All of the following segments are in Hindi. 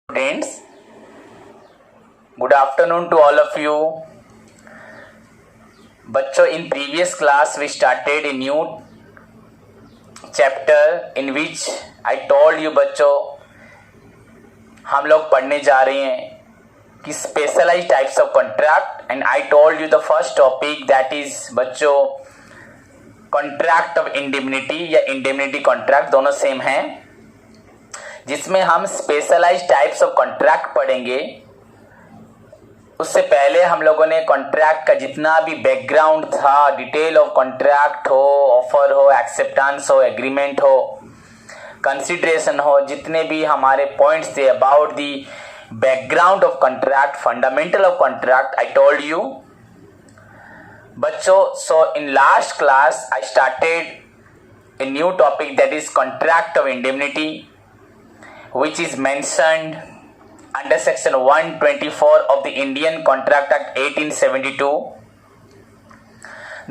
Students, good afternoon to all of you. बच्चों, in previous class we started a new chapter in which I told you बच्चों हम लोग पढ़ने जा रहे हैं कि specialized types of contract, and I told you the first topic that is बच्चों contract of indemnity या indemnity contract दोनों सेम हैं, जिसमें हम स्पेशलाइज्ड टाइप्स ऑफ कॉन्ट्रैक्ट पढ़ेंगे। उससे पहले हम लोगों ने कॉन्ट्रैक्ट का जितना भी बैकग्राउंड था, डिटेल ऑफ कॉन्ट्रैक्ट हो, ऑफर हो, एक्सेप्टेंस हो, एग्रीमेंट हो, कंसिडरेशन हो, जितने भी हमारे पॉइंट्स थे about the background of contract, fundamental of contract, I told you बच्चों। So in last class I started a new topic that is contract of indemnity, which is mentioned under section 124 of the Indian Contract Act 1872.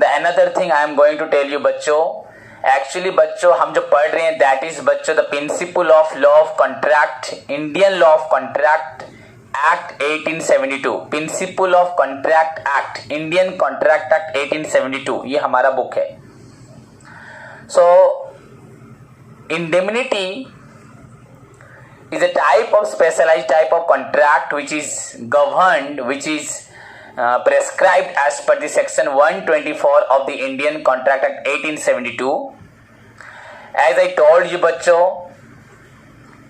The another thing I am going to tell you बच्चों, actually बच्चों हम जो पढ़ रहे हैं that is बच्चों the principle of law of contract, Indian Law of Contract Act 1872, Principle of Contract Act, Indian Contract Act 1872, ये हमारा बुक है। So indemnity is a type of specialized type of contract which is governed, which is prescribed as per the section 124 of the Indian Contract Act 1872. As I told you बच्चों,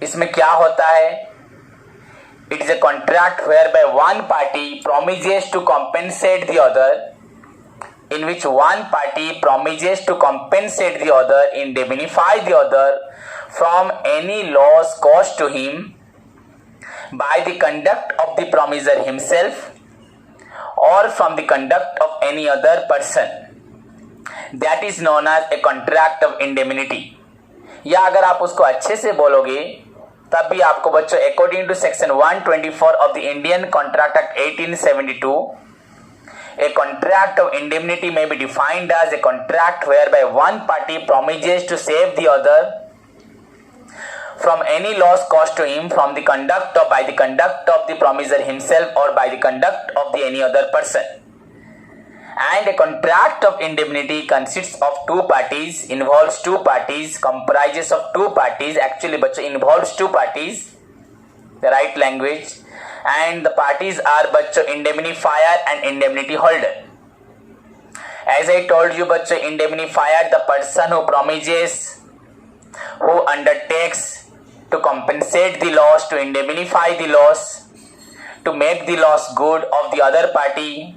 इसमें क्या होता है? It is a contract whereby one party promises to compensate the other, in which one party promises to compensate the other, indemnify the other from any loss caused to him by the conduct of the promiser himself or from the conduct of any other person. That is known as a contract of indemnity. या अगर आप उसको अच्छे से बोलोगे तब भी आपको बच्चों according to section 124 of the Indian Contract Act 1872, a contract of indemnity may be defined as a contract whereby one party promises to save the other from any loss caused to him from the conduct or by the conduct of the promiser himself or by the conduct of the any other person. And a contract of indemnity consists of two parties, involves two parties, comprises of two parties, actually बच्चों involves two parties, the right language, and the parties are बच्चों indemnifier and indemnity holder. As I told you बच्चों, indemnifier the person who promises, who undertakes to compensate the loss, to indemnify the loss, to make the loss good of the other party.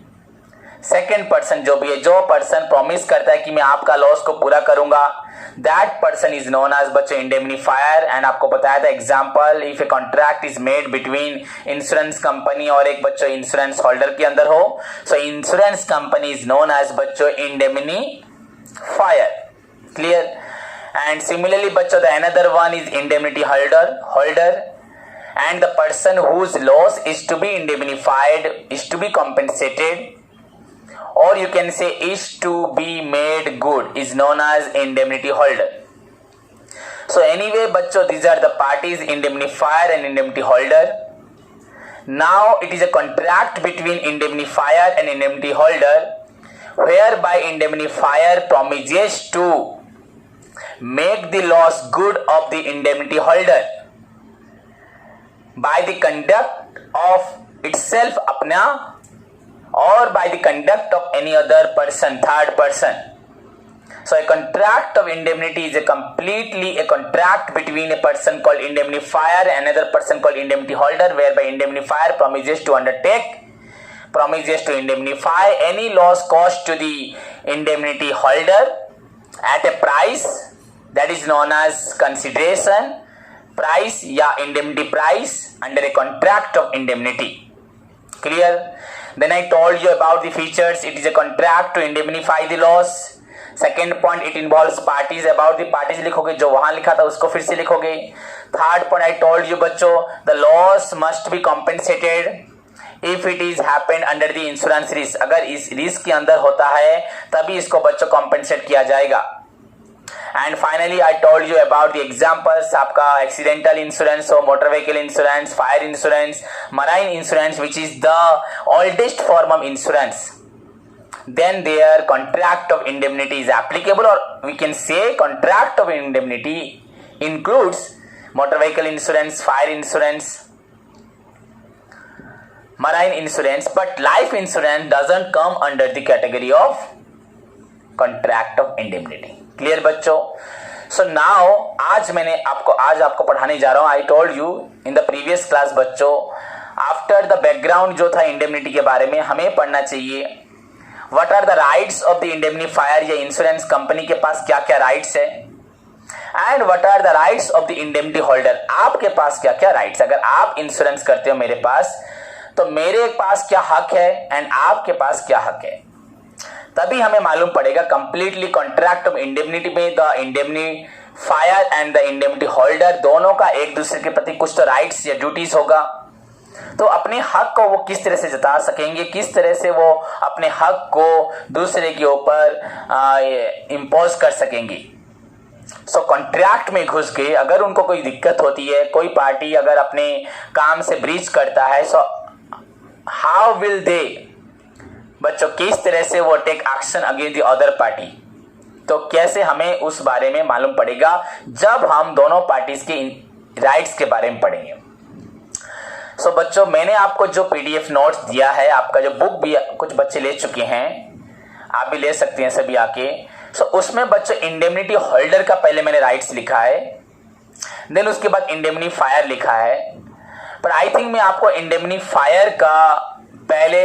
Second person जो भी है, जो पर्सन प्रॉमिस करता है कि मैं आपका लॉस को पूरा करूंगा, that person is known as बच्चों इंडेमनिफायर। एंड आपको बताया था example, if a contract is made between insurance company और एक बच्चों इंश्योरेंस होल्डर के अंदर हो, so insurance company is known as बच्चों इंडेमनिफायर। क्लियर? And similarly बच्चों the another one is indemnity holder and the person whose loss is to be indemnified, is to be compensated, or you can say is to be made good, is known as indemnity holder. So anyway बच्चों these are the parties, indemnifier and indemnity holder. Now it is a contract between indemnifier and indemnity holder whereby indemnifier promises to make the loss good of the indemnity holder by the conduct of itself अपना or by the conduct of any other person, third person. So a contract of indemnity is a completely a contract between a person called indemnifier and another person called indemnity holder, whereby indemnifier promises to indemnify any loss caused to the indemnity holder at a price that is known as consideration price या indemnity price under a contract of indemnity. Clear? Then I told you about the features. It is a contract to indemnify the loss. Second point, it involves parties. About the parties लिखोगे, जो वहां लिखा था उसको फिर से लिखोगे. Third point, I told you बच्चों, the loss must be compensated if it is happened under the insurance risk. अगर इस रिस्क के अंदर होता है तभी इसको बच्चों compensate किया जाएगा. And finally I told you about the examples, आपका एक्सीडेंटल इंश्योरेंस हो, motor vehicle insurance, fire insurance, marine insurance which is the oldest form of insurance. Then their contract of indemnity is applicable, or we can say contract of indemnity includes motor vehicle insurance, fire insurance, marine insurance, but life insurance doesn't come under the category of contract of indemnity. Clear बच्चों? So now आज आपको पढ़ाने जा रहा हूँ. I told you in the previous class बच्चों, आफ्टर द बैकग्राउंड जो था इंडेमनिटी के बारे में हमें पढ़ना चाहिए. What are the rights of the indemnifier या इंश्योरेंस कंपनी के पास क्या क्या राइट्स है, and what are the rights of the indemnity holder, आपके पास क्या क्या राइट्स. अगर आप इंश्योरेंस करते हो मेरे पास, तो मेरे पास क्या हक है एंड आपके पास क्या हक है, तभी हमें मालूम पड़ेगा. कंप्लीटली कॉन्ट्रैक्ट ऑफ इंडेमनिटी में the indemnifier and the indemnity holder दोनों का एक दूसरे के प्रति कुछ तो राइट्स या ड्यूटीज होगा. तो अपने हक को वो किस तरह से जता सकेंगे, किस तरह से वो अपने हक को दूसरे के ऊपर इम्पोज कर सकेंगे. सो कॉन्ट्रैक्ट में घुस गए, अगर उनको कोई दिक्कत होती है, कोई पार्टी अगर अपने काम से ब्रीच करता है, सो हाउ विल दे बच्चों, किस तरह से वो take action against the other party. तो कैसे हमें उस बारे में मालूम पड़ेगा जब हम दोनों पार्टीज के राइट्स के बारे में पढ़ेंगे. सो बच्चों, मैंने आपको जो पीडीएफ नोट्स दिया है, आपका जो बुक भी कुछ बच्चे ले चुके हैं, आप भी ले सकते हैं सभी आके. सो उसमें बच्चों इंडेमनिटी होल्डर का पहले मैंने राइट्स लिखा है, देन उसके बाद इंडेमनीफायर लिखा है. पर आई थिंक मैं आपको इंडेमनीफायर का पहले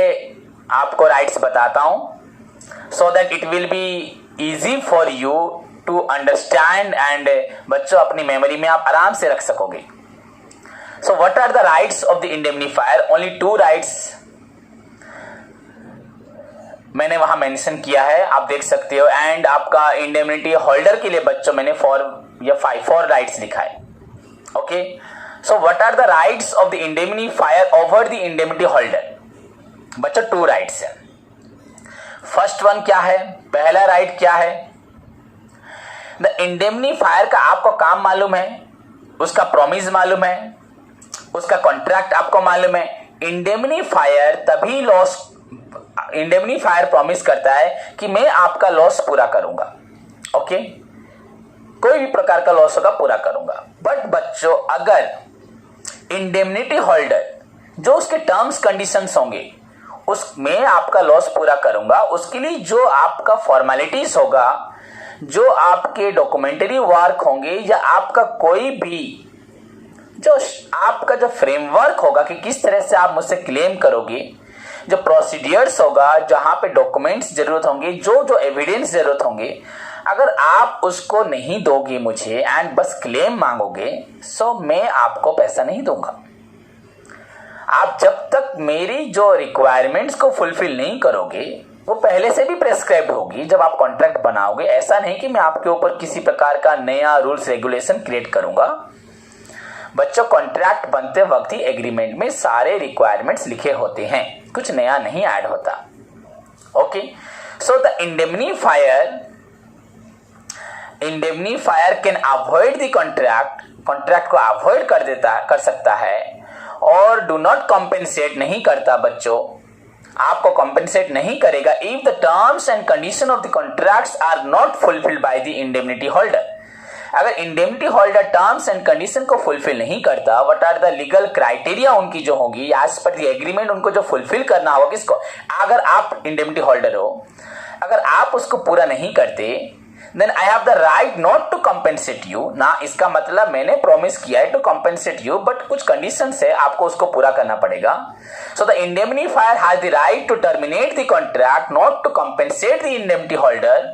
आपको राइट्स बताता हूं, so that it will be easy for you to understand and बच्चों अपनी मेमोरी में आप आराम से रख सकोगे. So what are the rights of the indemnifier? Only two rights मैंने वहां मेंशन किया है, आप देख सकते हो. एंड आपका इंडेमनिटी होल्डर के लिए बच्चों मैंने 4 राइट्स लिखा है. Okay, so what are the rights of the indemnifier over the indemnity holder? बच्चों 2 राइट्स है. फर्स्ट वन क्या है, पहला राइट क्या है, द इंडेमनीफायर का आपको काम मालूम है, उसका प्रॉमिस मालूम है, उसका कॉन्ट्रैक्ट आपको मालूम है. इंडेमनीफायर तभी लॉस, इंडेमनीफायर प्रॉमिस करता है कि मैं आपका लॉस पूरा करूंगा. ओके, कोई भी प्रकार का लॉस होगा पूरा करूंगा. बट बच्चों अगर इंडेमनिटी होल्डर जो उसके टर्म्स कंडीशंस होंगे उसमें आपका लॉस पूरा करूंगा, उसके लिए जो आपका फॉर्मेलिटीज होगा, जो आपके डॉक्यूमेंटरी वर्क होंगे, या आपका कोई भी जो आपका जो फ्रेमवर्क होगा कि किस तरह से आप मुझसे क्लेम करोगे, जो प्रोसीडियर्स होगा, जहां पे डॉक्यूमेंट्स जरूरत होंगे, जो एविडेंस जरूरत होंगे, अगर आप उसको नहीं दोगे मुझे एंड बस क्लेम मांगोगे, सो मैं आपको पैसा नहीं दूंगा. आप जब तक मेरी जो रिक्वायरमेंट्स को फुलफिल नहीं करोगे, वो पहले से भी प्रेस्क्राइब्ड होगी जब आप कॉन्ट्रैक्ट बनाओगे. ऐसा नहीं कि मैं आपके ऊपर किसी प्रकार का नया रूल्स रेगुलेशन क्रिएट करूंगा. बच्चों कॉन्ट्रैक्ट बनते वक्त ही एग्रीमेंट में सारे रिक्वायरमेंट्स लिखे होते हैं, कुछ नया नहीं ऐड होता. Okay, so the indemnifier can avoid the contract को अवॉइड कर सकता है, और डू नॉट कॉम्पेंसेट नहीं करता बच्चों, आपको कॉम्पेंसेट नहीं करेगा if the terms and condition of the contracts are not fulfilled by the indemnity holder. अगर indemnity holder terms and condition को फुलफिल नहीं करता, what are the legal criteria उनकी जो होगी एज पर द एग्रीमेंट, उनको जो फुलफिल करना होगा किसको, अगर आप इंडेमनिटी होल्डर हो, अगर आप उसको पूरा नहीं करते, then I have the right not to compensate you. ना इसका मतलब मैंने प्रॉमिस किया है टू कॉम्पेंसेट यू, बट कुछ कंडीशंस है, आपको उसको पूरा करना पड़ेगा. So the indemnifier has the right to terminate the contract, not to compensate the indemnity holder,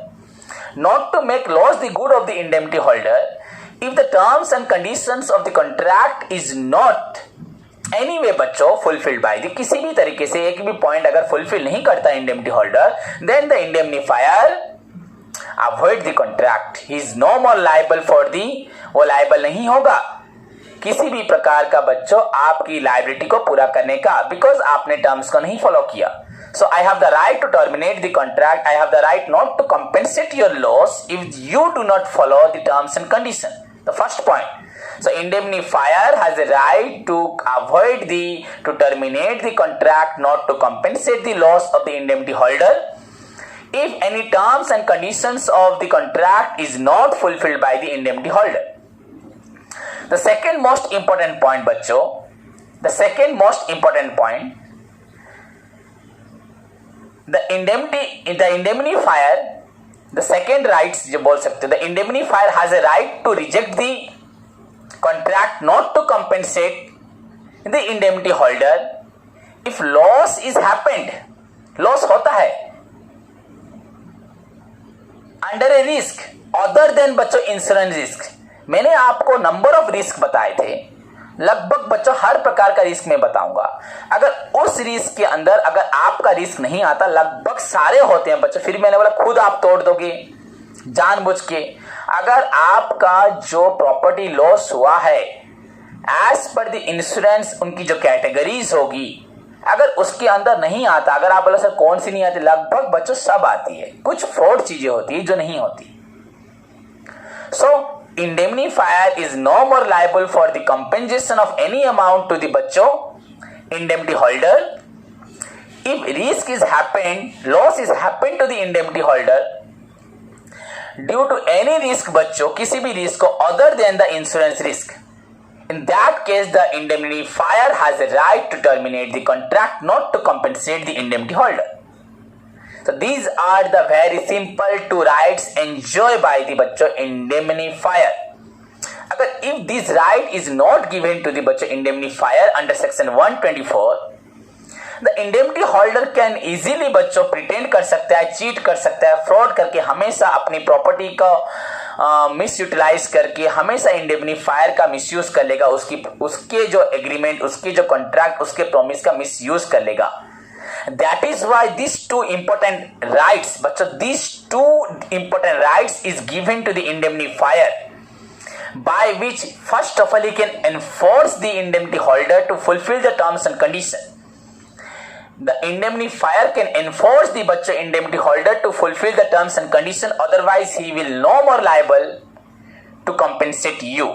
not to make loss the good of the indemnity holder if the terms and conditions of the contract is not anyway बच्चों fulfilled by the, किसी भी तरीके से एक भी पॉइंट अगर फुलफिल नहीं करता indemnity holder, then the indemnifier avoid the contract, he is no more liable for the, वो liable नहीं होगा किसी भी प्रकार का बच्चों आपकी लायबिलिटी को पूरा करने का, बिकॉज आपने टर्म्स को नहीं फॉलो किया. So I have the right to terminate the contract. I have the right not to compensate your loss if you do not follow the terms and conditions. The first point. So indemnifier has a right to terminate the contract, not to compensate the loss of the indemnity holder if any terms and conditions of the contract is not fulfilled by the indemnity holder. The second most important point बच्चों, the second most important point, the indemnifier, the second rights जो बोल सकते, the indemnifier has a right to reject the contract, not to compensate the indemnity holder if loss is happened, loss होता है under a risk other than बच्चों इंश्योरेंस रिस्क. मैंने आपको नंबर ऑफ रिस्क बताए थे, लगभग बच्चों हर प्रकार का रिस्क मैं बताऊंगा. अगर उस रिस्क के अंदर अगर आपका रिस्क नहीं आता, लगभग सारे होते हैं बच्चों, फिर मैंने बोला खुद आप तोड़ दोगे जानबूझ के. अगर आपका जो प्रॉपर्टी लॉस हुआ है एज पर द इंश्योरेंस, उनकी जो कैटेगरीज होगी, अगर उसके अंदर नहीं आता, अगर आप बोला सर कौन सी नहीं आती, लगभग बच्चों सब आती है. कुछ फ्रॉड चीजें होती है जो नहीं होती. सो indemnifier is no more liable for the compensation of any amount to the बच्चों indemnity holder if risk is happened, loss is happened to the indemnity holder due to any risk बच्चों, किसी भी रिस्क को other than the insurance risk. In that case, the indemnifier has a right to terminate the contract, not to compensate the indemnity holder. So these are the very simple two rights enjoyed by the बच्चों indemnifier. अगर if this right is not given to the बच्चों indemnifier under section 124, the indemnity holder can easily बच्चों pretend कर सकता है, चीट कर सकता है, फ्रॉड करके हमेशा अपनी प्रॉपर्टी का मिसयूटिलाइज करके हमेशा इंडेमनीफायर का मिसयूज कर लेगा, उसके जो एग्रीमेंट, उसके जो कॉन्ट्रैक्ट, उसके प्रॉमिस का मिसयूज कर लेगा. That is why these two important rights, बच्चों, these two important rights is given to the indemnifier, by which first of all he can enforce the indemnity holder to fulfill the terms and conditions. The indemnifier can enforce the बच्चों indemnity holder to fulfill the terms and conditions. Otherwise, he will no more liable to compensate you.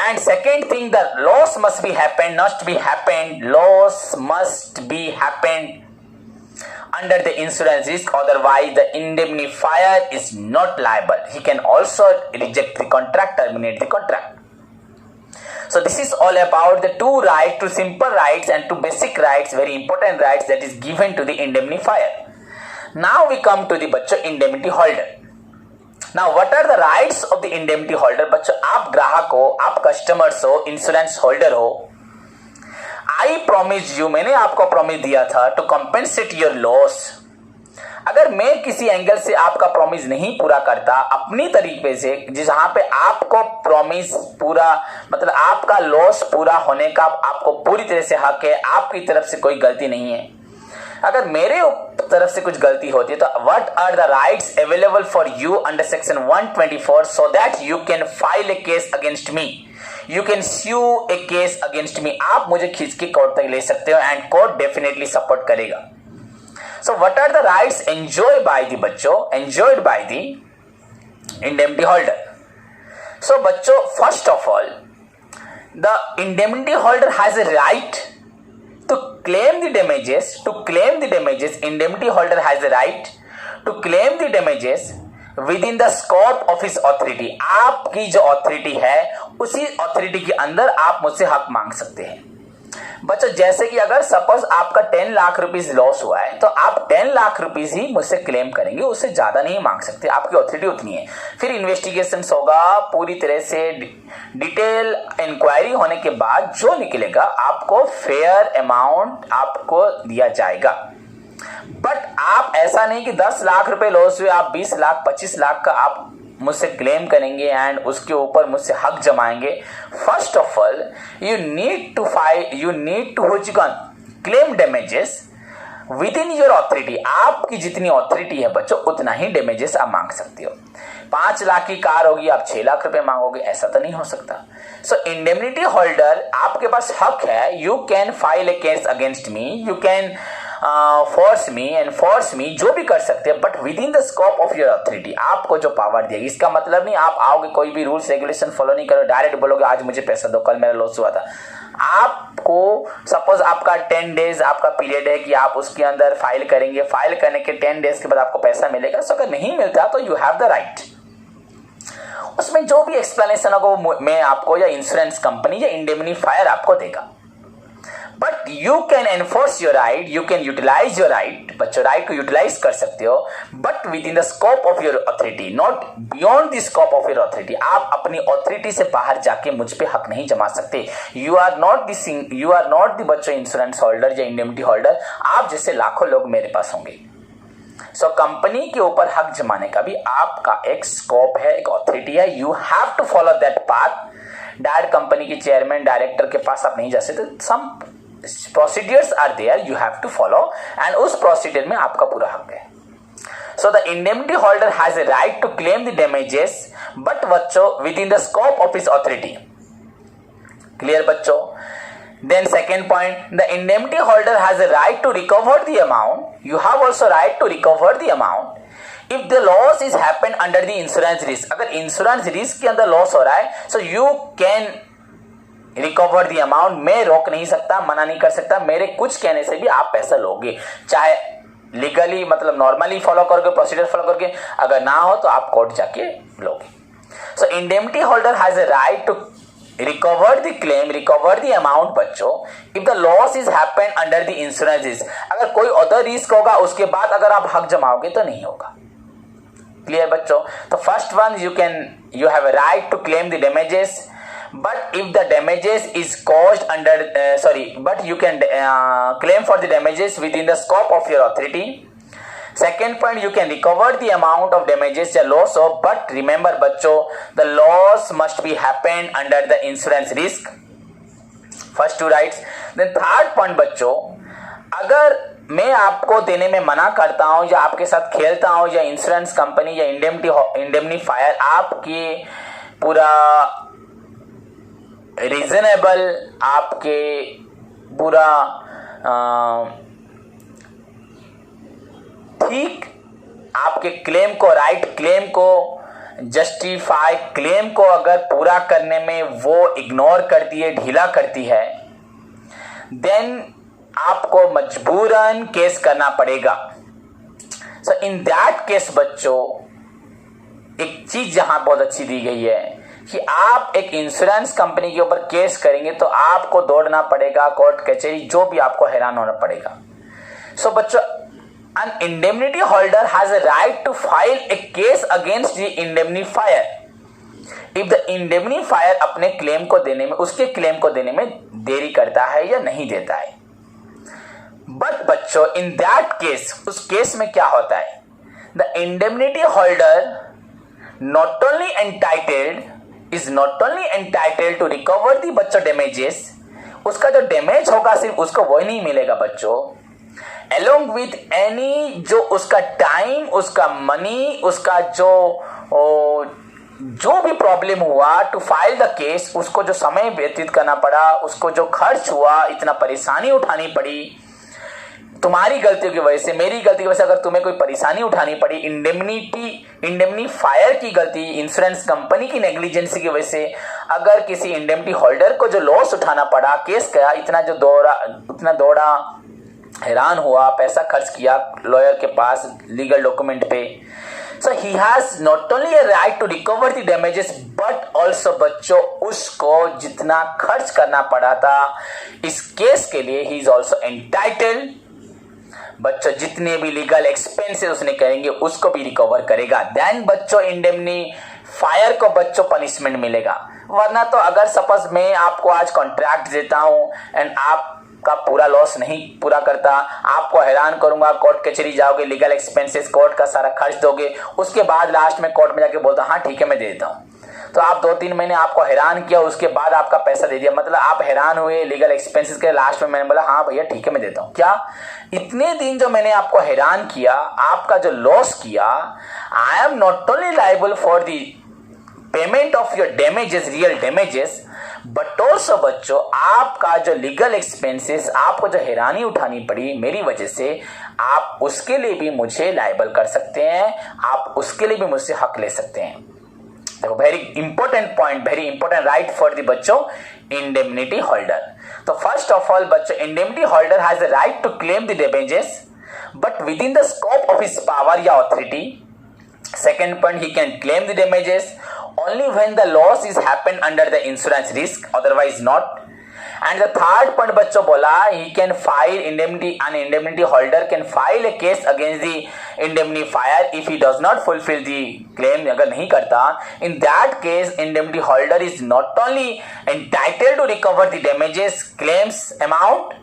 And second thing, the loss must be happened, loss must be happened under the insurance risk. Otherwise, the indemnifier is not liable. He can also reject the contract, terminate the contract. So this is all about the two rights, two simple rights and two basic rights, very important rights that is given to the indemnifier. Now we come to the बच्चों indemnity holder. Now what are the rights of the indemnity holder? बच्चों, आप ग्राहक हो, आप कस्टमर्स हो, इंश्योरेंस होल्डर हो. आई प्रॉमिस यू, मैंने आपको प्रॉमिस दिया था टू कंपेंसेट योर लॉस. अगर मैं किसी एंगल से आपका प्रॉमिस नहीं पूरा करता अपनी तरीके से, जहां पे आपको प्रॉमिस पूरा मतलब आपका लॉस पूरा होने का आपको पूरी तरह से हक है, आपकी तरफ से कोई गलती नहीं है, अगर मेरे तरफ से कुछ गलती होती है, तो what are the rights available for you under section 124 so that you can file a case against me, you can sue a case against me. आप मुझे खींच के कोर्ट तक ले सकते हो एंड कोर्ट डेफिनेटली सपोर्ट करेगा. So what are the rights enjoyed by the बच्चों, enjoyed by the indemnity holder. So बच्चों, first of all the indemnity holder has a right to claim the damages. Indemnity holder has a right to claim the damages within the scope of his authority. आपकी जो authority है उसी authority के अंदर आप मुझसे हक मांग सकते हैं. बच्चों, जैसे कि अगर सपोज आपका 10 लाख रुपीज लॉस हुआ है तो आप 10 लाख रुपीज ही मुझसे क्लेम करेंगे, उससे ज्यादा नहीं मांग सकते, आपकी ऑथोरिटी उतनी है. फिर इन्वेस्टिगेशन होगा, पूरी तरह से डिटेल इंक्वायरी होने के बाद जो निकलेगा आपको फेयर अमाउंट आपको दिया जाएगा. बट आप ऐसा नहीं कि 10 लाख रुपए लॉस हुए आप 20 लाख 25 लाख का आप मुझसे क्लेम करेंगे एंड उसके ऊपर मुझसे हक जमाएंगे. First of all you need to claim damages with in your authority. आपकी जितनी ऑथोरिटी है बच्चों उतना ही डैमेजेस आप मांग सकते हो. 5 लाख की कार होगी आप 6 लाख रुपए मांगोगे, ऐसा तो नहीं हो सकता. सो इंडेमनिटी होल्डर आपके पास हक है, you can file a case against me, you can force me जो भी कर सकते हैं, but with in the scope of your authority, आपको जो पावर दिया। इसका मतलब नहीं आप आओगे कोई भी रूल्स रेगुलेशन फॉलो नहीं करो, डायरेक्ट बोलोगे आज मुझे पैसा दो, कल मेरा लॉस हुआ था। आपको सपोज आपका 10 डेज आपका पीरियड है कि आप उसके अंदर फाइल करेंगे, फाइल करने के 10 डेज के बाद आपको पैसा मिलेगा। सो अगर नहीं मिलता तो यू हैव द राइट, उसमें जो भी एक्सप्लेनेशन होगा वो मैं आपको या इंश्योरेंस कंपनी या इंडेमनीफायर आपको देगा। But you can enforce your right, you can utilise your right, बच्चों राइट को यूटिलाइज कर सकते हो, but with in the scope of your authority, not beyond the scope of your authority. आप अपनी अथॉरिटी से बाहर जाके मुझ पे हक नहीं जमा सकते। यू आर नॉट द बच्चों इंश्योरेंस होल्डर या इंडेमनिटी होल्डर, आप जैसे लाखों लोग मेरे पास होंगे। सो कंपनी के ऊपर हक जमाने का भी आपका एक स्कोप है, एक अथॉरिटी है। You have to follow that path. Direct company के चेयरमैन डायरेक्टर के पास आप नहीं जा सकते, some procedures are there, you have to follow, and उस प्रोसीडियर में आपका पूरा हक है। So the indemnity holder has a right to claim the damages, but बच्चों with in the scope of his authority. Clear बच्चों? Then second point, the indemnity holder has a right to recover the amount. You have also right to recover the amount if the loss is happened under the insurance risk. अगर insurance risk के अंदर loss हो रहा है, so you can recover the amount. मैं रोक नहीं सकता, मना नहीं कर सकता, मेरे कुछ कहने से भी आप पैसा लोगे, चाहे लीगली मतलब नॉर्मली फॉलो करोगे, प्रोसीजर फॉलो करके, अगर ना हो तो आप कोर्ट जाके लोगे। So indemnity holder has a right to recover the claim, recover the amount बच्चों, if the loss is happened under the insurance risk. अगर कोई other risk होगा उसके बाद अगर आप हक जमाओगे तो नहीं होगा। क्लियर बच्चों? तो first one you have a right to claim the damages, but if the damages is caused under but you can claim for the damages within the scope of your authority. Second point, you can recover the amount of damages या loss हो, but remember बच्चों the loss must be happened under the insurance risk. First two rights. Then third point बच्चों, अगर मैं आपको देने में मना करता हूं या आपके साथ खेलता हूं या इंश्योरेंस कंपनी या इंडेमनीफायर आपके पूरा रीजनेबल, आपके पूरा ठीक आपके क्लेम को, राइट क्लेम को, जस्टिफाई क्लेम को अगर पूरा करने में वो इग्नोर करती है, ढीला करती है, देन आपको मजबूरन केस करना पड़ेगा। सो इन दैट केस बच्चों एक चीज जहां बहुत अच्छी दी गई है कि आप एक इंश्योरेंस कंपनी के ऊपर केस करेंगे तो आपको दौड़ना पड़ेगा कोर्ट कचहरी, जो भी आपको हैरान होना पड़ेगा। सो बच्चों an indemnity holder has a right to file a case against the indemnifier if the indemnifier अपने क्लेम को देने में, उसके क्लेम को देने में देरी करता है या नहीं देता है। बट बच्चों इन दैट केस, उस केस में क्या होता है, the indemnity holder not only entitled to recover the बच्चों damages, उसका जो डैमेज होगा सिर्फ उसको वही नहीं मिलेगा बच्चों, along with any जो उसका टाइम, उसका मनी, उसका जो भी प्रॉब्लम हुआ टू फाइल द केस, उसको जो समय व्यतीत करना पड़ा, उसको जो खर्च हुआ, इतना परेशानी उठानी पड़ी तुम्हारी गलतियों की वजह से, मेरी गलती की वजह से अगर तुम्हें कोई परेशानी उठानी पड़ी, इंडेमनीफायर की गलती, इंश्योरेंस कंपनी की नेग्लिजेंसी की वजह से अगर किसी इंडेमनिटी होल्डर को जो लॉस उठाना पड़ा, केस गया, इतना दौड़ा, हैरान हुआ, पैसा खर्च किया लॉयर के पास लीगल डॉक्यूमेंट पे, so he has not only a right to recover the damages but also बच्चों उसको जितना खर्च करना पड़ा था इस केस के लिए ही इज ऑल्सो एंटाइटल्ड, बच्चों जितने भी लीगल एक्सपेंसेस उसने करेंगे उसको भी रिकवर करेगा। देन बच्चों इंडेमनीफायर को बच्चों पनिशमेंट मिलेगा। वरना तो अगर सपोज मैं आपको आज कॉन्ट्रैक्ट देता हूं एंड आप का पूरा लॉस नहीं पूरा करता, आपको हैरान करूंगा, कोर्ट कचहरी जाओगे, लीगल एक्सपेंसेस, कोर्ट का सारा खर्च दोगे, उसके बाद लास्ट में कोर्ट में जाके बोलता हाँ ठीक है मैं दे देता हूँ, तो आप 2-3 महीने आपको हैरान किया, उसके बाद आपका पैसा दे दिया, मतलब आप हैरान हुए लीगल एक्सपेंसेस के, लास्ट में मैंने बोला हाँ भैया ठीक है मैं देता हूँ। क्या इतने दिन जो मैंने आपको हैरान किया, आपका जो लॉस किया, I am not only liable for the payment of your damages, real damages, but also बच्चों आपका जो लीगल एक्सपेंसेस, आपको जो हैरानी उठानी पड़ी मेरी वजह से, आप उसके लिए भी मुझे लायबल कर सकते हैं, आप उसके लिए भी मुझसे हक ले सकते हैं। देखो very important point, very important right for the बच्चों इंडेमनिटी होल्डर। तो फर्स्ट ऑफ ऑल बच्चों, indemnity holder has the right to claim the damages but with in the scope of his power या authority. Second point, he can claim the damages only when the loss is happened under the insurance risk, otherwise not. And the third point बच्चों बोला, he can file indemnity, an indemnity holder can file a case against the indemnifier if he does not fulfill the claim. अगर नहीं करता, in that case indemnity holder is not only entitled to recover the damages claims amount,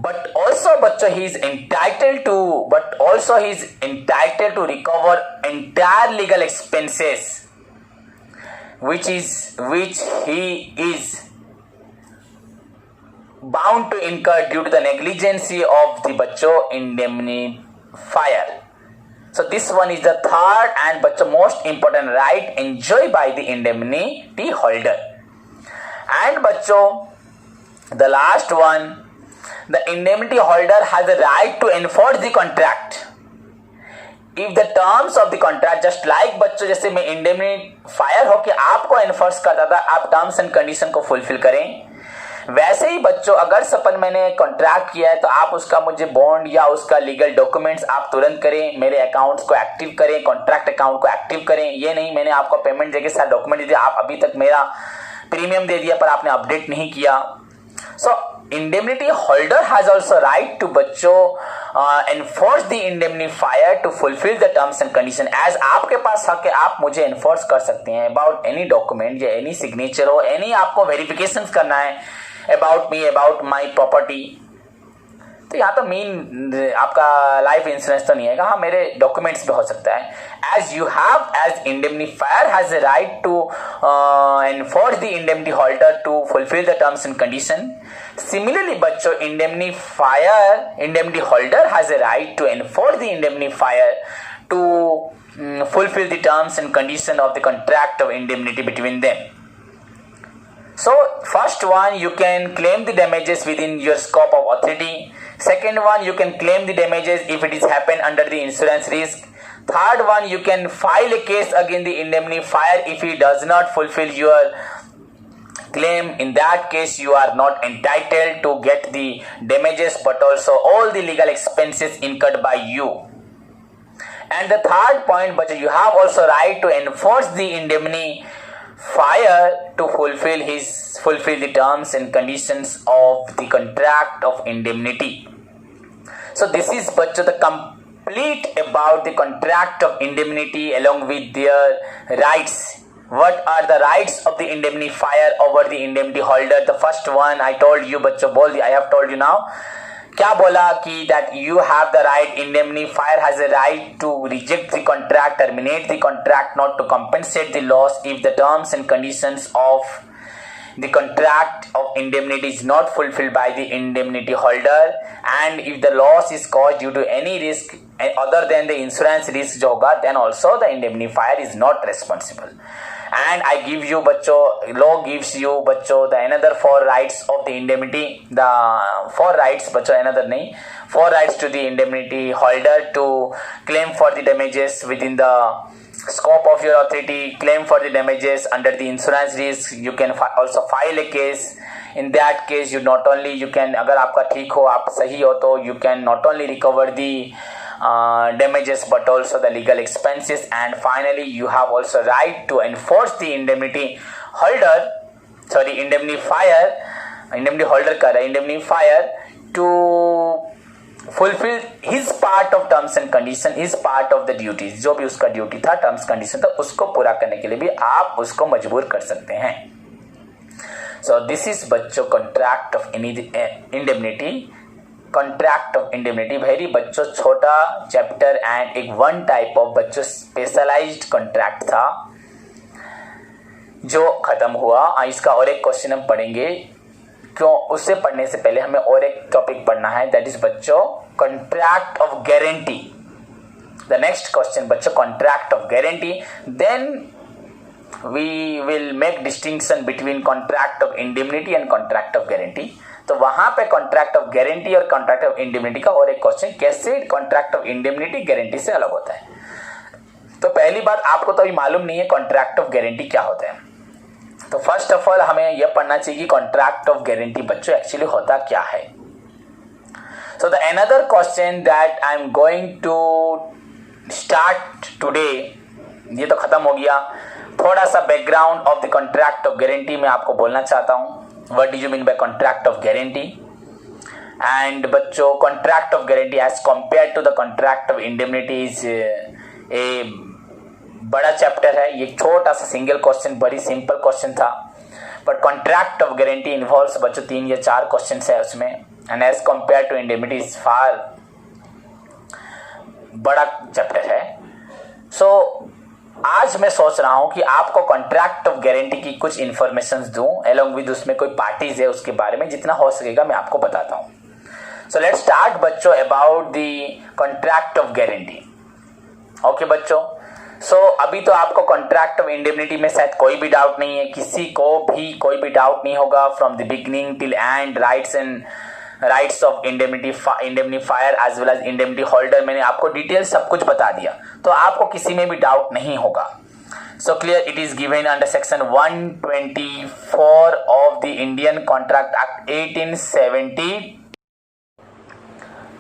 but also बच्चों he is entitled to recover entire legal expenses which he is bound to incur due to the negligence of the बच्चों indemnifier. So this one is the third and बच्चों most important right enjoyed by the indemnity holder. And बच्चों the last one, the indemnity holder has the right to enforce the contract if the terms of the contract, just like बच्चों जैसे मैं इंडेमनिफायर होके आपको एनफोर्स करता था, आप टर्म्स एंड कंडीशन को फुलफिल करें, वैसे ही बच्चों अगर सपन मैंने कॉन्ट्रैक्ट किया है तो आप उसका मुझे बॉन्ड या उसका लीगल डॉक्यूमेंट्स आप तुरंत करें, मेरे अकाउंट्स को एक्टिव करें, कॉन्ट्रैक्ट अकाउंट को एक्टिव करें। ये नहीं मैंने आपको पेमेंट देके साथ डॉक्यूमेंट दे दिया, आप अभी तक मेरा प्रीमियम दे दिया पर आपने अपडेट नहीं किया। सो indemnity holder has also right to बच्चों enforce the indemnifier to fulfill the terms and condition। as आपके पास हक है, आप मुझे enforce कर सकते हैं about any document या any signature हो, any आपको verifications करना है about me, about my property। तो यहाँ तो मेन आपका लाइफ इंश्योरेंस तो नहीं है, हाँ मेरे डॉक्यूमेंट्स भी हो सकता है। As you have as indemnifier has the right to enforce the indemnity holder to fulfil the terms and condition. Similarly बच्चों indemnity holder has the right to enforce the indemnifier to fulfill the terms and condition of the contract of indemnity between them. So first one, you can claim the damages within your scope of authority. Second one, you can claim the damages if it is happened under the insurance risk. Third one, you can file a case against the indemnifier if he does not fulfill your claim. In that case, you are not entitled to get the damages but also all the legal expenses incurred by you. And the third point, but you have also right to enforce the indemnifier to fulfill the terms and conditions of the contract of indemnity. So this is बच्चों the complete about the contract of indemnity along with their rights. What are the rights of the indemnifier over the indemnity holder? The first one I told you बच्चों बोल दिया, I have told you now. क्या बोला कि that you have the right, indemnifier has a right to reject the contract, terminate the contract, not to compensate the loss if the terms and conditions of the contract of indemnity is not fulfilled by the indemnity holder, and if the loss is caused due to any risk other than the insurance risk जो होगा, then also the indemnifier is not responsible. And I give you बच्चों, law gives you बच्चों the another 4 rights of the indemnity, the 4 rights बच्चों another नहीं, 4 rights to the indemnity holder to claim for the damages within the scope of your authority, claim for the damages under the insurance risk. You can also file a case. In that case, you not only you can, अगर आपका ठीक हो, आप सही हो तो you can not only recover the damages but also the legal expenses. And finally, you have also right to enforce the indemnity holder, sorry, indemnifier to fulfill his part of terms and condition, his part of the duties, जो भी उसका ड्यूटी था टर्म्स कंडीशन था उसको पूरा करने के लिए भी आप उसको मजबूर कर सकते हैं. सो दिस इज बच्चों contract of indemnity. Contract of indemnity very बच्चों छोटा चैप्टर एंड एक वन टाइप ऑफ बच्चों स्पेशलाइज्ड कॉन्ट्रैक्ट था जो खत्म हुआ. इसका और एक क्वेश्चन हम पढ़ेंगे. क्यों? उससे पढ़ने से पहले हमें और एक टॉपिक पढ़ना है, दैट इज बच्चों contract of guarantee. The next question बच्चों contract of guarantee. Then we will make distinction between contract of indemnity and contract of guarantee. तो वहां पे कॉन्ट्रैक्ट ऑफ गारंटी और कॉन्ट्रैक्ट ऑफ इंडेमनिटी का और एक क्वेश्चन, कैसे कॉन्ट्रैक्ट ऑफ इंडेमनिटी गारंटी से अलग होता है। तो पहली बात, आपको तो अभी मालूम नहीं है कॉन्ट्रैक्ट ऑफ गारंटी क्या होता है। तो फर्स्ट ऑफ ऑल हमें यह पढ़ना चाहिए कि कॉन्ट्रैक्ट ऑफ गारंटी बच्चों एक्चुअली होता क्या है। So the another question that I am going to start today, ये तो खत्म हो गया। थोड़ा सा background of the contract of guarantee मैं आपको बोलना चाहता हूं। What do you mean by contract of guarantee? And बच्चों, contract of guarantee as compare to the contract of indemnity is a बड़ा चैप्टर है। ये छोटा सा सिंगल क्वेश्चन, बड़ी सिंपल क्वेश्चन था, but contract of guarantee involves बच्चों 3 या 4 क्वेश्चन है उसमें, and as compare to indemnity is far बड़ा चैप्टर है। सो आज मैं सोच रहा हूं कि आपको कॉन्ट्रैक्ट ऑफ गारंटी की कुछ इंफॉर्मेशन दूं, एलोंग विद उसमें कोई पार्टीज है उसके बारे में, जितना हो सकेगा मैं आपको बताता हूं। सो लेट्स स्टार्ट बच्चों about the contract of guarantee. Okay बच्चों, सो अभी तो आपको कॉन्ट्रैक्ट ऑफ इंडेमनिटी में शायद कोई भी डाउट नहीं है, किसी को भी कोई भी डाउट नहीं होगा from the beginning till end. Rights of indemnifier as well as indemnity holder, मैंने आपको डिटेल सब कुछ बता दिया, तो आपको किसी में भी डाउट नहीं होगा। So clear, it is given under section 124 of the Indian contract act 1870।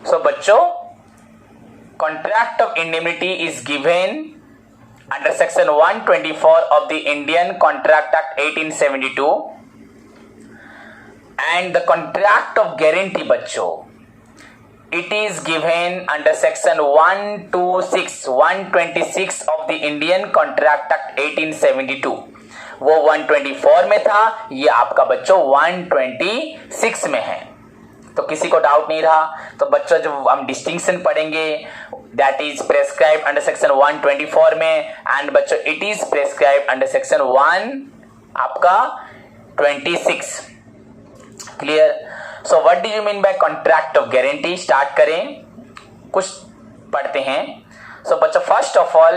सो बच्चों, contract of indemnity is given under section 124 of the Indian Contract Act 1872 and the contract of guarantee बच्चों, it is given under section 126 of the Indian Contract Act 1872। वो 124 में था, ये आपका बच्चों 126 में है, तो किसी को डाउट नहीं रहा। तो बच्चों जो हम डिस्टिंक्शन पढ़ेंगे that is prescribe under section 124 में, एंड बच्चों it is prescribe under section 1 आपका 26। Clear? So what do you mean by contract of guarantee? Start करें, कुछ पढ़ते हैं। सो बच्चों, first of all,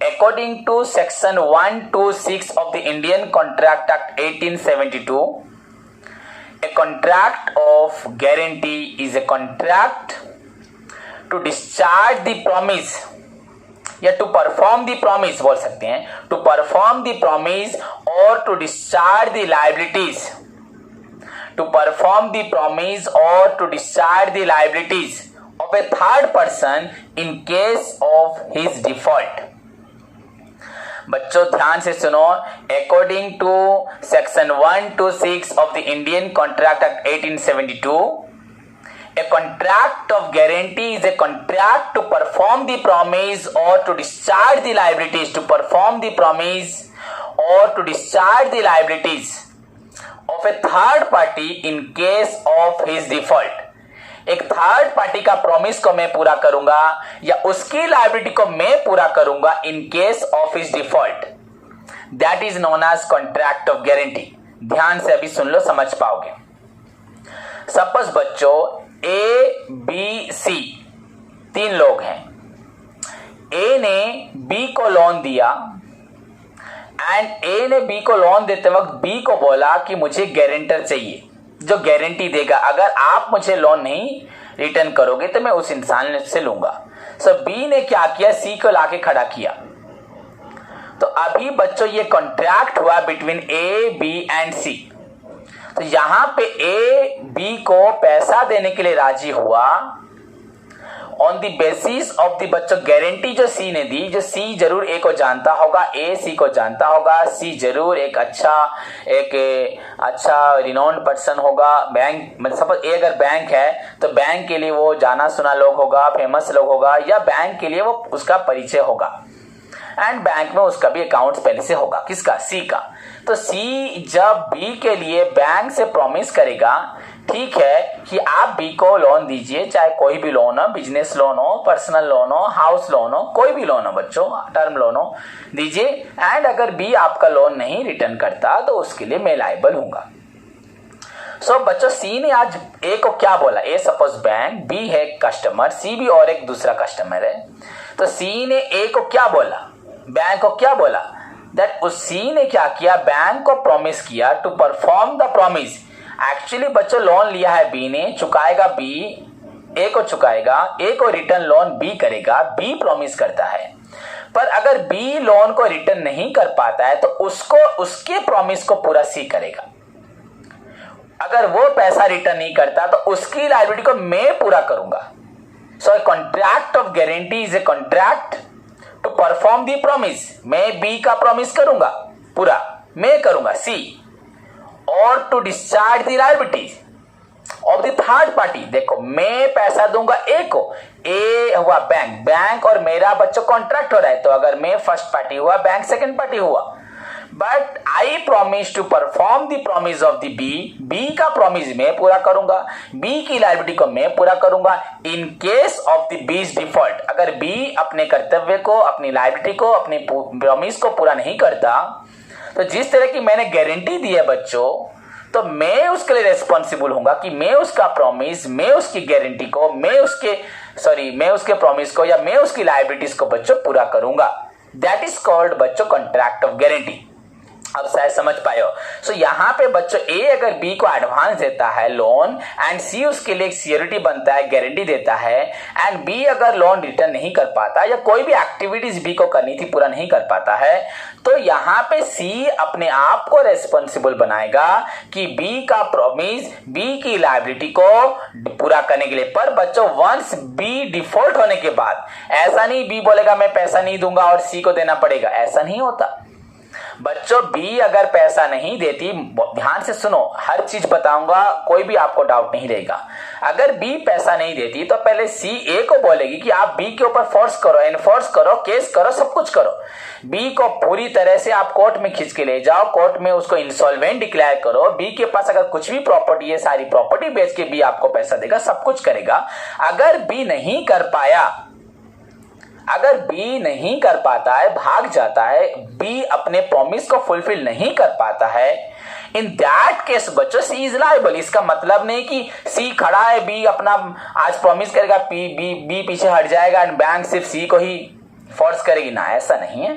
according to section 126 of the Indian contract act 1872, a contract of guarantee is a contract to discharge the promise या to perform the promise बोल सकते हैं, to perform the promise or to discharge the liabilities, to perform the promise or to discharge the liabilities of a third person in case of his default। बच्चों ध्यान से सुनो, according to section 126 of the Indian contract act 1872, a contract of guarantee is a contract to perform the promise or to discharge the liabilities, to perform the promise or to discharge the liabilities of a third party in case of his default। एक थर्ड पार्टी का प्रॉमिस को मैं पूरा करूंगा या उसकी लायबिलिटी को मैं पूरा करूंगा in case of his default, that is known as contract of guarantee. ध्यान से अभी सुन लो, समझ पाओगे। सपोज बच्चों ए बी सी 3 लोग हैं। ए ने बी को लोन दिया एंड ए ने बी को लोन देते वक्त बी को बोला कि मुझे गारंटर चाहिए जो गारंटी देगा, अगर आप मुझे लोन नहीं रिटर्न करोगे तो मैं उस इंसान से लूंगा। सो बी ने क्या किया, सी को लाके खड़ा किया। तो अभी बच्चों ये कॉन्ट्रैक्ट हुआ बिटवीन ए बी एंड सी। तो यहां पे ए बी को पैसा देने के लिए राजी हुआ on the basis of the बच्चों गारंटी जो सी ने दी, जो सी जरूर ए को जानता होगा, ए सी को जानता होगा, सी जरूर एक अच्छा रिनोन्ड पर्सन होगा। बैंक मतलब सपोज ए अगर बैंक है तो बैंक के लिए वो जाना सुना लोग होगा, फेमस लोग होगा, या बैंक के लिए वो उसका परिचय होगा, एंड बैंक में उसका भी अकाउंट पहले से होगा, किसका, सी का। तो सी जब बी के लिए बैंक से प्रॉमिस करेगा, ठीक है, कि आप बी को लोन दीजिए, चाहे कोई भी लोन हो, बिजनेस लोन हो, पर्सनल लोन हो, हाउस लोन हो, कोई भी लोन हो बच्चों, टर्म लोन हो, दीजिए, एंड अगर बी आपका लोन नहीं रिटर्न करता तो उसके लिए मैं लायबल हूंगा। सो बच्चों सी ने आज ए को क्या बोला, ए सपोज बैंक, बी है कस्टमर, सी भी और एक दूसरा कस्टमर है। तो सी ने ए को क्या बोला, बैंक को क्या बोला, दैट उस सी ने क्या किया, बैंक को प्रॉमिस किया to perform the promise. Actually बच्चों लोन लिया है बी ने, चुकाएगा बी, ए को चुकाएगा, ए को रिटर्न लोन बी करेगा, बी प्रॉमिस करता है। पर अगर बी लोन को रिटर्न नहीं कर पाता है तो उसको उसके प्रॉमिस को पूरा सी करेगा। अगर वो पैसा रिटर्न नहीं करता तो उसकी लायबिलिटी को मैं पूरा करूंगा। So a contract of guarantee is a contract to perform the promise. मैं बी का प्रॉमिस करूंगा, पूरा मैं करूंगा सी, और to discharge the liability of the third party. देखो मैं पैसा दूंगा ए को, ए हुआ बैंक, बैंक और मेरा बच्चों कॉन्ट्रैक्ट हो रहा है, तो अगर मैं फर्स्ट पार्टी हुआ, बैंक सेकंड पार्टी हुआ। But I promise to perform the promise of the B, B का प्रॉमिस मैं पूरा करूंगा, बी की लायबिलिटी को मैं पूरा करूंगा। In case of the bees default, अगर बी अपने कर्तव्य को, अपनी लायबिलिटी को, अपनी प्रॉमिस को पूरा नहीं करता, तो जिस तरह की मैंने गारंटी दी है बच्चों, तो मैं उसके लिए रेस्पॉन्सिबल होऊंगा कि मैं उसका प्रॉमिस, मैं उसकी गारंटी को, मैं उसके प्रॉमिस को या मैं उसकी लायबिलिटीज को बच्चों पूरा करूंगा। दैट इज कॉल्ड बच्चों कॉन्ट्रैक्ट ऑफ गारंटी। अब शायद समझ पाए हो। सो यहाँ पे बच्चों ए अगर बी को एडवांस देता है लोन, एंड सी उसके लिए एक सिक्योरिटी बनता है, गारंटी देता है, एंड बी अगर लोन रिटर्न नहीं कर पाता या कोई भी एक्टिविटीज बी को करनी थी पूरा नहीं कर पाता है, तो यहाँ पे सी अपने आप को रेस्पॉन्सिबल बनाएगा कि बी का प्रॉमिस, बी की लायबिलिटी को पूरा करने के लिए। पर बच्चों वंस बी डिफॉल्ट होने के बाद ऐसा नहीं बी बोलेगा मैं पैसा नहीं दूंगा और सी को देना पड़ेगा, ऐसा नहीं होता बच्चों। बी अगर पैसा नहीं देती, ध्यान से सुनो, हर चीज बताऊंगा, कोई भी आपको डाउट नहीं रहेगा। अगर बी पैसा नहीं देती तो पहले सी ए को बोलेगी कि आप बी के ऊपर फोर्स करो, एनफोर्स करो, केस करो, सब कुछ करो। बी को पूरी तरह से आप कोर्ट में खींच के ले जाओ, कोर्ट में उसको इंसॉल्वेंट डिक्लेयर करो। बी के पास अगर कुछ भी प्रॉपर्टी है, सारी प्रॉपर्टी बेच के बी आपको पैसा देगा, सब कुछ करेगा। अगर बी नहीं कर पाया, अगर बी नहीं कर पाता है, भाग जाता है, बी अपने प्रॉमिस को फुलफिल नहीं कर पाता है, इन दैट केस बच्चों सी इज लायबल। इसका मतलब नहीं कि सी खड़ा है, बी अपना आज प्रॉमिस करेगा, बी पीछे हट जाएगा एंड बैंक सिर्फ सी को ही फोर्स करेगी, ना, ऐसा नहीं है।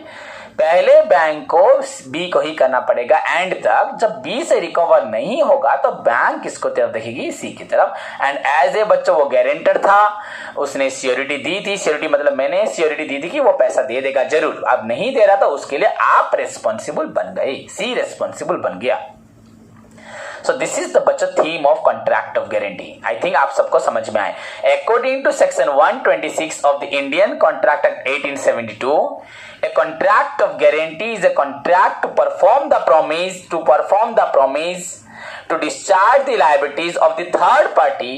पहले बैंक को बी को ही करना पड़ेगा एंड तक। जब बी से रिकवर नहीं होगा तो बैंक किसको तरफ देखेगी, सी की तरफ। एंड एज ए बच्चों वो गारंटर था, उसने सिक्योरिटी दी थी, सिक्योरिटी मतलब मैंने सिक्योरिटी दी थी कि वो पैसा दे देगा जरूर। अब नहीं दे रहा तो उसके लिए आप रेस्पॉन्सिबल बन गए, सी रेस्पॉन्सिबल बन गया। So this is the बच्चों theme of contract of guarantee. I think आप सबको समझ में आए। According to section 126 of the Indian Contract Act 1872, a contract of guarantee is a contract to perform the promise, to discharge the liabilities of the third party.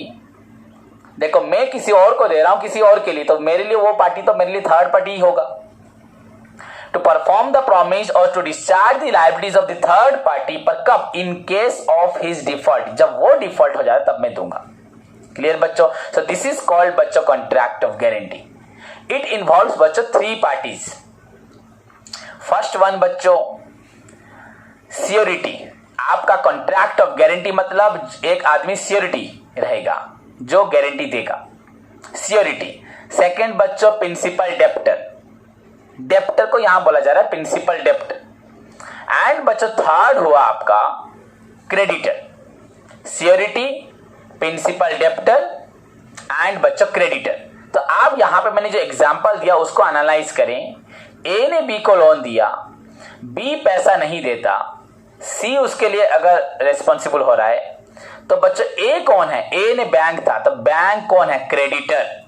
देखो मैं किसी और को दे रहा हूं किसी और के लिए, तो मेरे लिए वो पार्टी तो मेरे लिए थर्ड पार्टी ही होगा। To perform the promise or to discharge the liabilities of the third party, पर कब, in case of his default, जब वो डिफॉल्ट हो जाए तब मैं दूंगा। क्लियर बच्चों? So this is called बच्चों contract of guarantee. It involves बच्चों 3 parties. First one बच्चों सिक्योरिटी। आपका कॉन्ट्रैक्ट ऑफ गारंटी मतलब एक आदमी सिक्योरिटी रहेगा जो गारंटी देगा, सिक्योरिटी। सेकेंड बच्चों प्रिंसिपल डेप्टर, डेप्टर को यहां बोला जा रहा है प्रिंसिपल डेप्टर। एंड बच्चों थर्ड हुआ आपका creditor. Security, principal debtor and बच्चों क्रेडिटर। तो आप यहां पे मैंने जो एग्जांपल दिया उसको एनालाइज करें। ए ने बी को लोन दिया, बी पैसा नहीं देता, सी उसके लिए अगर रेस्पॉन्सिबल हो रहा है, तो बच्चों ए कौन है? ए ने बैंक था तो बैंक कौन है? क्रेडिटर।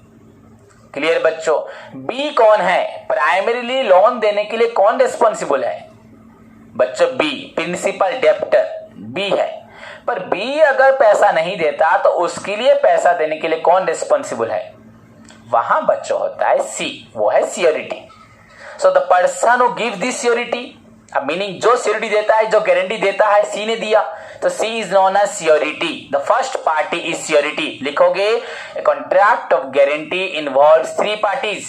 क्लियर बच्चों? बी कौन है? प्राइमरीली लोन देने के लिए कौन रिस्पॉन्सिबल है? बच्चों बी, प्रिंसिपल डेप्टर बी है। पर बी अगर पैसा नहीं देता तो उसके लिए पैसा देने के लिए कौन रिस्पॉन्सिबल है? वहां बच्चों होता है सी, वो है security. So the person who give this security, अब मीनिंग जो सिक्योरिटी देता है, जो गारंटी देता है, सी ने दिया, तो C is known as security. The first party is security. लिखोगे contract of guarantee involves 3 parties.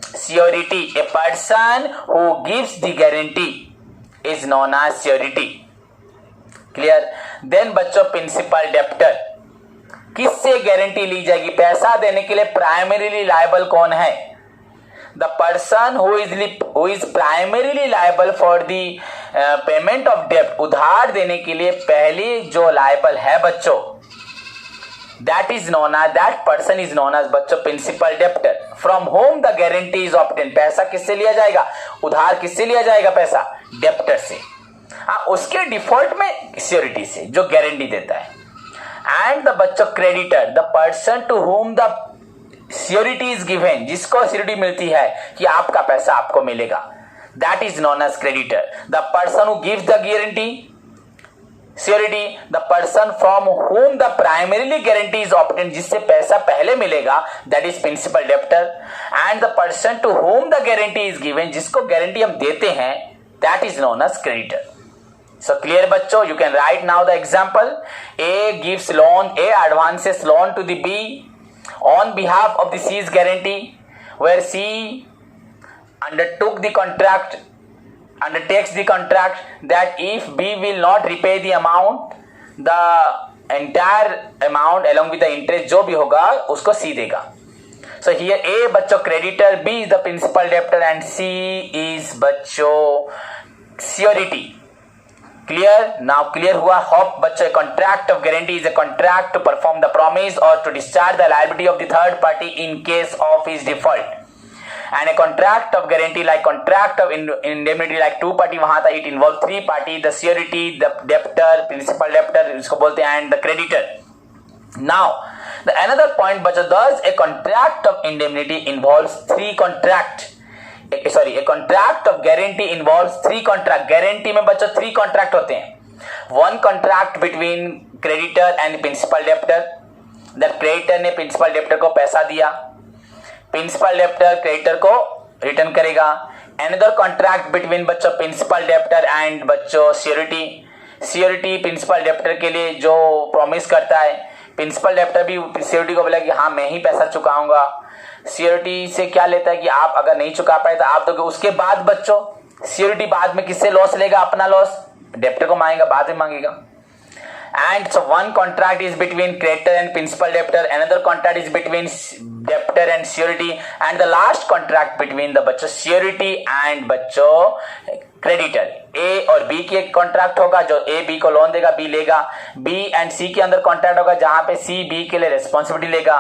Security, a person who gives the guarantee is known as security. Clear? Then बच्चों प्रिंसिपल डेप्टर, किससे गारंटी ली जाएगी? पैसा देने के लिए प्राइमरीली लायबल कौन है? the person who is primarily liable for the payment of debt, उधार देने के लिए पहले जो liable है बच्चों, that person is known as बच्चों principal debtor, from whom the guarantee is obtained. पैसा किससे लिया जाएगा? उधार किससे लिया जाएगा पैसा? डेप्टर से। उसके डिफॉल्ट में सिक्योरिटी से जो गारंटी देता है। एंड द बच्चों creditor, the person to whom the security is given, जिसको सिक्योरिटी मिलती है कि आपका पैसा आपको मिलेगा, that is known as creditor. The person who gives the guarantee security, the person from whom the primarily guarantee is obtained, जिससे पैसा पहले मिलेगा, दैट इज principal debtor. And the person to whom the guarantee is given, जिसको गारंटी हम देते हैं, that is known as creditor. So clear बच्चों, you can write now the example. A gives loan, A advances loan to the B on behalf of the C's guarantee, where C undertakes the contract that if B will not repay the amount, the entire amount along with the interest जो भी होगा उसको C देगा. So here A बच्चों creditor, B is the principal debtor and C is बच्चों surety. Clear? Now clear हुआ? Hope बच्चों, a contract of guarantee is a contract to perform the promise or to discharge the liability of the third party in case of his default. And a contract of guarantee like contract of indemnity like two party, वहां था it involves three party, the surety, the debtor, principal debtor इसको बोलते हैं, and the creditor. Now the another point बच्चों, thus a contract of indemnity involves three contract. A contract of guarantee involves three contract. Guarantee में बच्चों three contract होते हैं. One contract between creditor and principal debtor. That creditor ने principal debtor को पैसा दिया, principal debtor creditor को return करेगा. Another contract between बच्चों principal debtor and बच्चों surety. Surety principal debtor के लिए जो promise करता है, principal debtor भी surety को बोला कि हाँ मैं ही पैसा चुकाऊंगा. सिक्योरिटी से क्या लेता है कि आप अगर नहीं चुका पाए तो आप दोगे. उसके बाद बच्चों सिक्योरिटी बाद में किससे लॉस लेगा? अपना लॉस डेप्टर को मांगेगा, बाद में मांगेगा. And so one contract is between creditor and principal debtor, another contract is between debtor and security, and the last contract between the बच्चों सिक्योरिटी एंड बच्चों क्रेडिटर. ए और बी की एक कॉन्ट्रैक्ट होगा, जो ए बी को लोन देगा, बी लेगा. बी एंड सी के अंदर कॉन्ट्रैक्ट होगा जहां पे सी बी के लिए रेस्पॉन्सिबिलिटी लेगा,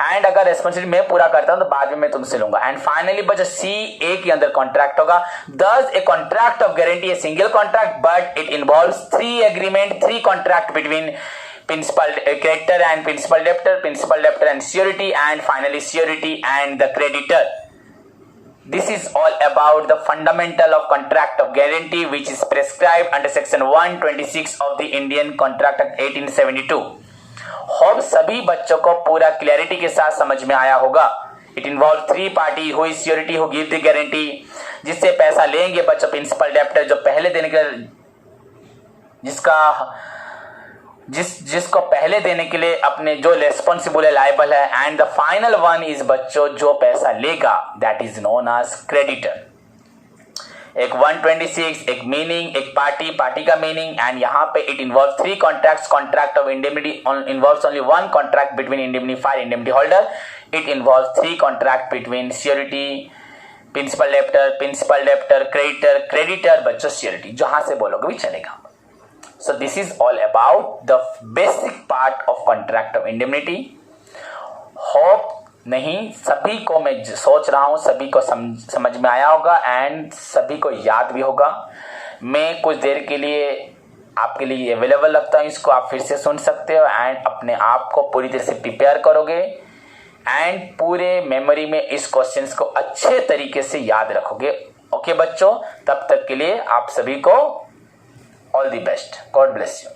एंड अगर रेस्पॉन्सिबिलिटी मैं पूरा करता हूं तो बाद में मैं तुमसे लूंगा. एंड फाइनली बच्चों सी ए के अंदर कॉन्ट्रैक्ट होगा. दस ए contract of guarantee a single contract but it involves three agreement, three contract between principal creditor and principal debtor and surety, and finally surety and the creditor. This is all about the fundamental of contract of guarantee which is prescribed under section 126 of the Indian Contract Act 1872. Hope सभी बच्चों को पूरा क्लैरिटी के साथ समझ में आया होगा. It involves three party who is surety who give the guarantee, जिससे पैसा लेंगे बच्चों प्रिंसिपल डेप्टर जो पहले देने के जिसको पहले देने के लिए अपने जो रेस्पॉन्सिबल है, लायबल है. And the final one is बच्चों जो पैसा लेगा, that is known as creditor. एक 126 एक मीनिंग, एक पार्टी का मीनिंग, एंड यहाँ पे it involve three contracts. Contract of indemnity involves only one contract between indemnifier indemnity holder. It involves three contract between security, principal debtor, creditor बच्चों सिक्योरिटी. जहां से बोलोगे भी चलेगा. So this is all about the basic part of contract of indemnity. Hope नहीं सभी को मैं सोच रहा हूँ सभी को समझ में आया होगा एंड सभी को याद भी होगा. मैं कुछ देर के लिए आपके लिए अवेलेबल रखता हूँ, इसको आप फिर से सुन सकते हो एंड अपने आप को पूरी तरह से प्रिपेयर करोगे एंड पूरे मेमोरी में इस क्वेश्चंस को अच्छे तरीके से याद रखोगे. ओके बच्चों, तब तक के लिए आप सभी को all the best. God bless you.